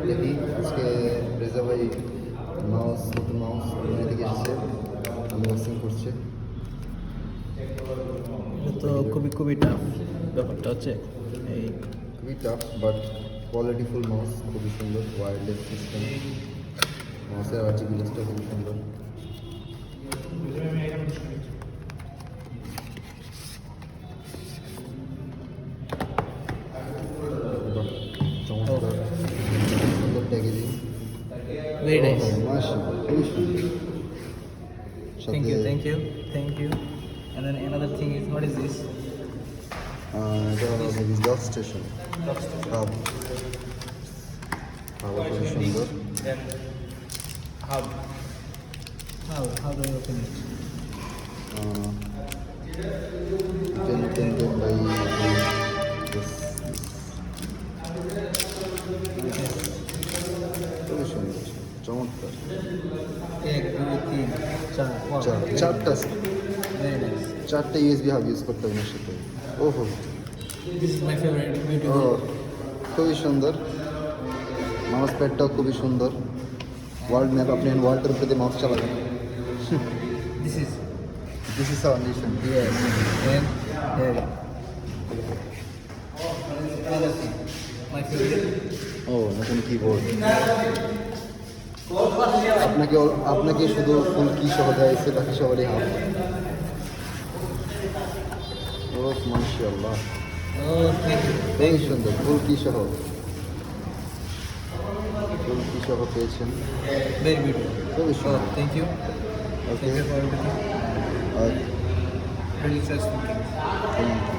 দেখি আজকে রেজা ভাই মাউস নতুন মাউস থেকে এসেছে আনবক্সিং করছে। এটা তো খুবই টাফ ব্যাপারটা হচ্ছে এই খুবই টাফ বাট কোয়ালিটিফুল মাউস, খুবই সুন্দর ওয়্যারলেস সিস্টেম। মাউসের আর্টিকুলাসটা খুবই সুন্দর। চমৎকার সুন্দর প্যাকেজিং, ভেরি নাইস। মাশাআল্লাহ খুবই সুন্দর। Thank you. And then another thing is, what is this? এটা হলো ডক স্টেশন হাব, খুবই সুন্দর। Then hub. How do I open it? Intended by this. খুবই সুন্দর, চমৎকার। 1, 2, 3, 4. Wow. চারটা Very nice. চারটা ইউএসবি হাব ইউজ করতে হবে এর সাথে। ওহো, This is my favorite. O Beautiful. খুবই সুন্দর। মাউস প্যাডটাও খুবই সুন্দর। ওয়ার্ল্ড ম্যাপ, আপনি ওয়ার্ল্ডের উপরে দিয়ে মাউস চালাবেন। This is this is our nation. yes. And here. Another thing. My favorite. ও নতুন কিবোর্ড। আপনাকে শুধু ফুল কি সহ দেওয়া হয়েছে, বাকি সবারই হাফ। ও মাশাআল্লাহ, Oh, thank you. খুবই সুন্দর। ফুল কি সহ পেয়েছেন, Very beautiful. খুবই Oh, সুন্দর। thank you. Okay, Thank you for everything. আর Really stressful. Thank you.